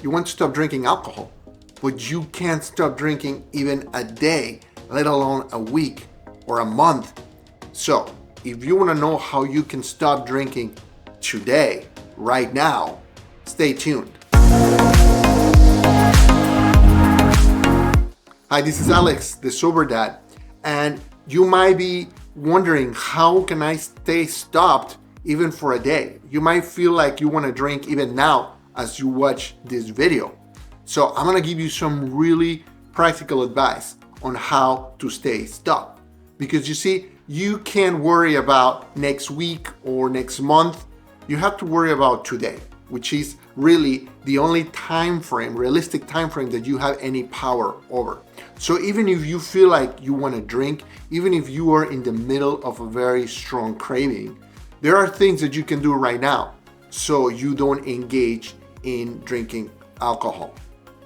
You want to stop drinking alcohol, but you can't stop drinking even a day, let alone a week or a month. So, if you want to know how you can stop drinking today, right now, stay tuned. Hi, this is Alex, the Sober Dad, and you might be wondering, how can I stay stopped even for a day? You might feel like you want to drink even now as you watch this video. So I'm going to give you some really practical advice on how to stay stopped. Because you see, you can't worry about next week or next month. You have to worry about today, which is really the only time frame, realistic time frame that you have any power over. So even if you feel like you want to drink, even if you are in the middle of a very strong craving, there are things that you can do right now so you don't engage in drinking alcohol.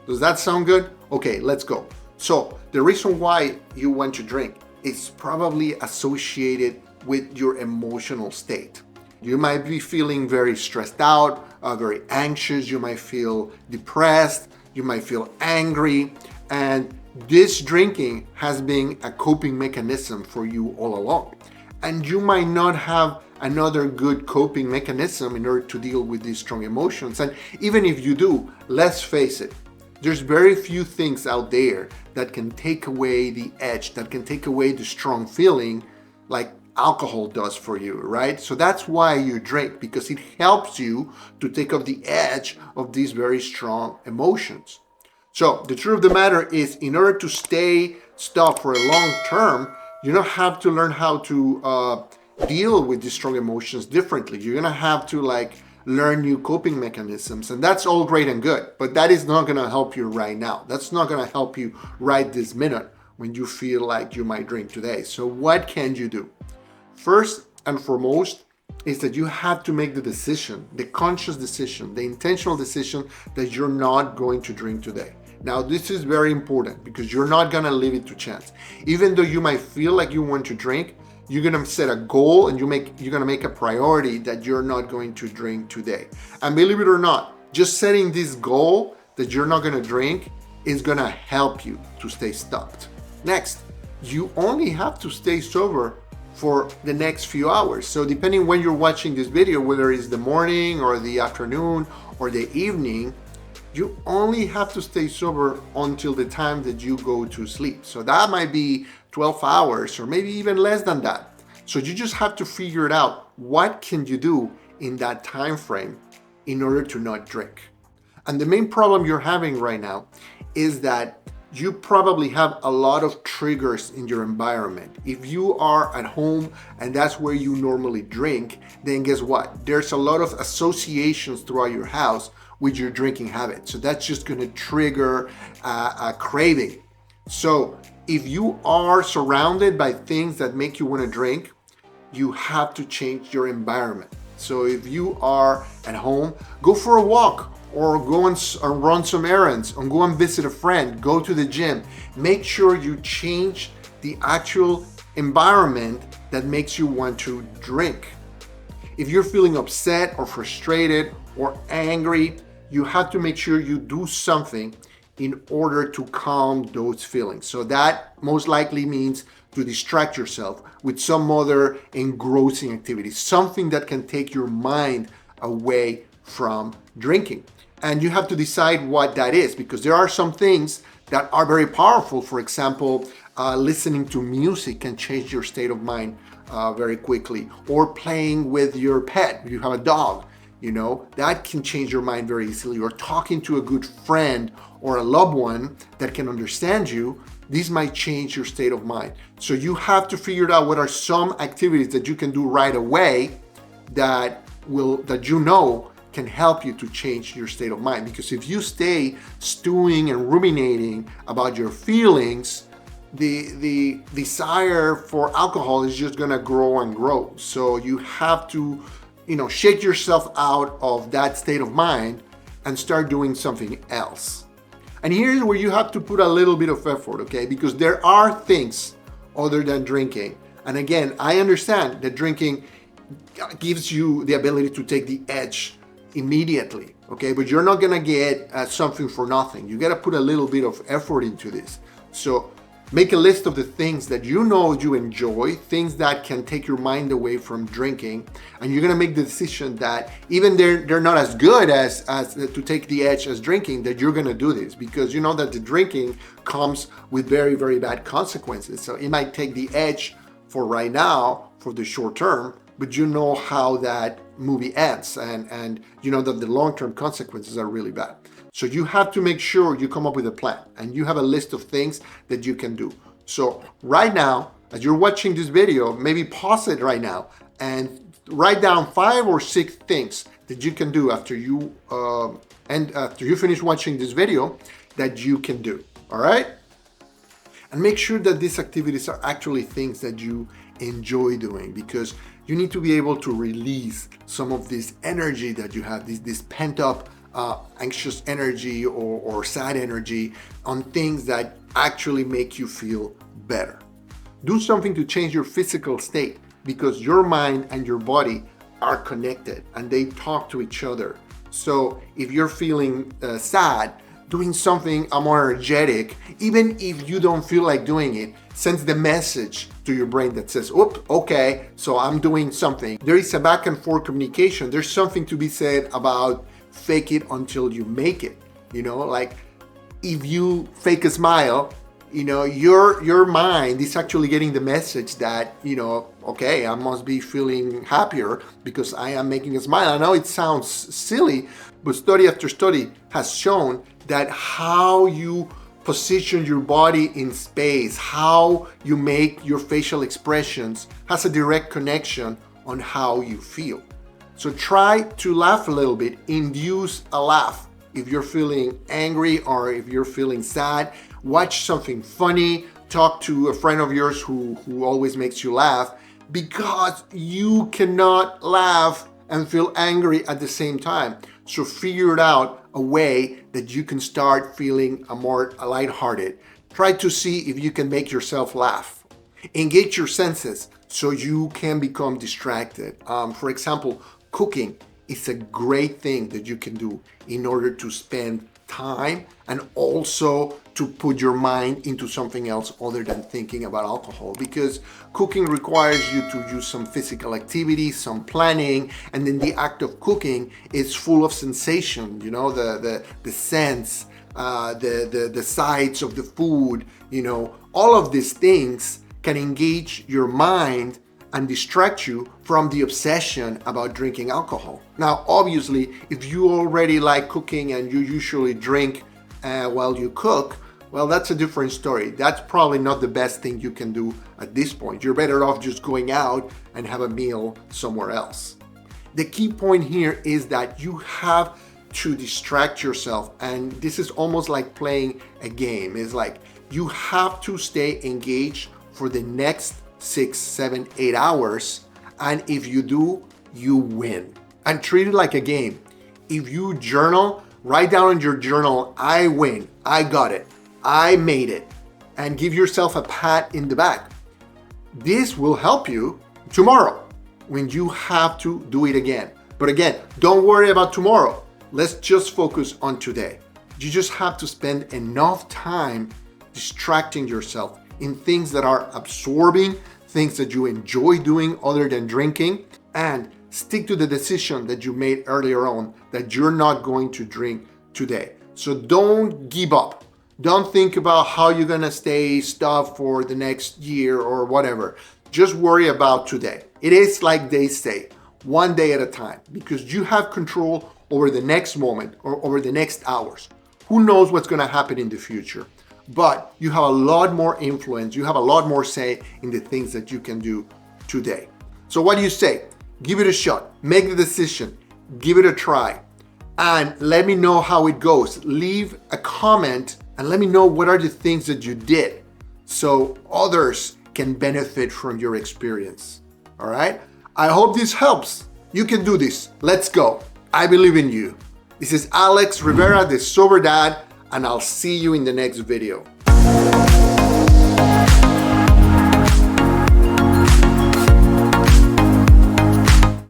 Does that sound good? Okay, let's go. So the reason why you want to drink is probably associated with your emotional state. You might be feeling very stressed out, very anxious, you might feel depressed, you might feel angry, and this drinking has been a coping mechanism for you all along. And you might not have another good coping mechanism in order to deal with these strong emotions. And even if you do, let's face it, there's very few things out there that can take away the edge, that can take away the strong feeling like alcohol does for you, right? So that's why you drink, because it helps you to take off the edge of these very strong emotions. So the truth of the matter is, in order to stay stopped for a long term, you don't have to learn how to deal with these strong emotions differently. You're gonna have to learn new coping mechanisms, and that's all great and good, but that is not gonna help you right now. That's not gonna help you right this minute when you feel like you might drink today. So what can you do? First and foremost is that you have to make the decision, the conscious decision, the intentional decision that you're not going to drink today. Now, this is very important because you're not gonna leave it to chance. Even though you might feel like you want to drink, you're gonna set a goal and you're gonna make a priority that you're not going to drink today. And believe it or not, just setting this goal that you're not gonna drink is gonna help you to stay stopped. Next, you only have to stay sober for the next few hours. So depending when you're watching this video, whether it's the morning or the afternoon or the evening, you only have to stay sober until the time that you go to sleep. So that might be 12 hours or maybe even less than that. So you just have to figure it out. What can you do in that time frame in order to not drink? And the main problem you're having right now is that you probably have a lot of triggers in your environment. If you are at home and that's where you normally drink, then guess what? There's a lot of associations throughout your house with your drinking habit. So that's just gonna trigger a craving. So if you are surrounded by things that make you wanna drink, you have to change your environment. So if you are at home, go for a walk, or go and run some errands, or go and visit a friend, go to the gym. Make sure you change the actual environment that makes you want to drink. If you're feeling upset or frustrated or angry, you have to make sure you do something in order to calm those feelings. So that most likely means to distract yourself with some other engrossing activity, something that can take your mind away from drinking. And you have to decide what that is, because there are some things that are very powerful. For example, listening to music can change your state of mind very quickly, or playing with your pet. If you have a dog, that can change your mind very easily, or talking to a good friend or a loved one that can understand you. These might change your state of mind. So you have to figure out what are some activities that you can do right away that can help you to change your state of mind. Because if you stay stewing and ruminating about your feelings, the desire for alcohol is just gonna grow and grow. So you have to, shake yourself out of that state of mind and start doing something else. And here's where you have to put a little bit of effort, okay? Because there are things other than drinking. And again, I understand that drinking gives you the ability to take the edge immediately, okay? But you're not gonna get something for nothing. You gotta put a little bit of effort into this. So make a list of the things that you know you enjoy, things that can take your mind away from drinking, and you're gonna make the decision that even they're not as good as to take the edge as drinking, that you're gonna do this, because you know that the drinking comes with very, very bad consequences. So it might take the edge for right now, for the short term, but you know how that movie ends, and you know that the long-term consequences are really bad. So you have to make sure you come up with a plan and you have a list of things that you can do. So right now, as you're watching this video, maybe pause it right now and write down 5 or 6 things that you can do after you finish watching this video that you can do. All right? And make sure that these activities are actually things that you enjoy doing, because you need to be able to release some of this energy that you have, this pent up anxious energy or sad energy on things that actually make you feel better. Do something to change your physical state, because your mind and your body are connected and they talk to each other. So if you're feeling sad, doing something more energetic, even if you don't feel like doing it, sends the message to your brain that says, oops, okay, so I'm doing something. There is a back and forth communication. There's something to be said about fake it until you make it. You know, like if you fake a smile, you know, your mind is actually getting the message that, you know, okay, I must be feeling happier because I am making a smile. I know it sounds silly, but study after study has shown that how you position your body in space, how you make your facial expressions, has a direct connection on how you feel. So try to laugh a little bit, induce a laugh. If you're feeling angry or if you're feeling sad, watch something funny, talk to a friend of yours who always makes you laugh, because you cannot laugh and feel angry at the same time. So figure out a way that you can start feeling more lighthearted. Try to see if you can make yourself laugh. Engage your senses so you can become distracted. For example, cooking is a great thing that you can do in order to spend time and also to put your mind into something else other than thinking about alcohol, because cooking requires you to use some physical activity, some planning, and then the act of cooking is full of sensation, you know, the scents, the sights of the food, you know, all of these things can engage your mind and distract you from the obsession about drinking alcohol. Now, obviously, if you already like cooking and you usually drink while you cook, well, that's a different story. That's probably not the best thing you can do at this point. You're better off just going out and have a meal somewhere else. The key point here is that you have to distract yourself, and this is almost like playing a game. It's like you have to stay engaged for the next 6, 7, 8 hours, and if you do, you win. And treat it like a game. If you journal, write down in your journal, I win, I got it, I made it, and give yourself a pat in the back. This will help you tomorrow when you have to do it again. But again, don't worry about tomorrow. Let's just focus on today. You just have to spend enough time distracting yourself in things that are absorbing, things that you enjoy doing other than drinking, and stick to the decision that you made earlier on that you're not going to drink today. So don't give up. Don't think about how you're gonna stay stuffed for the next year or whatever. Just worry about today. It is like they say, one day at a time, because you have control over the next moment or over the next hours. Who knows what's gonna happen in the future? But you have a lot more influence, you have a lot more say in the things that you can do today. So what do you say? Give it a shot, make the decision, give it a try, and let me know how it goes. Leave a comment and let me know what are the things that you did so others can benefit from your experience. All right? I hope this helps. You can do this. Let's go. I believe in you. This is Alex Rivera, the Sober Dad, and I'll see you in the next video.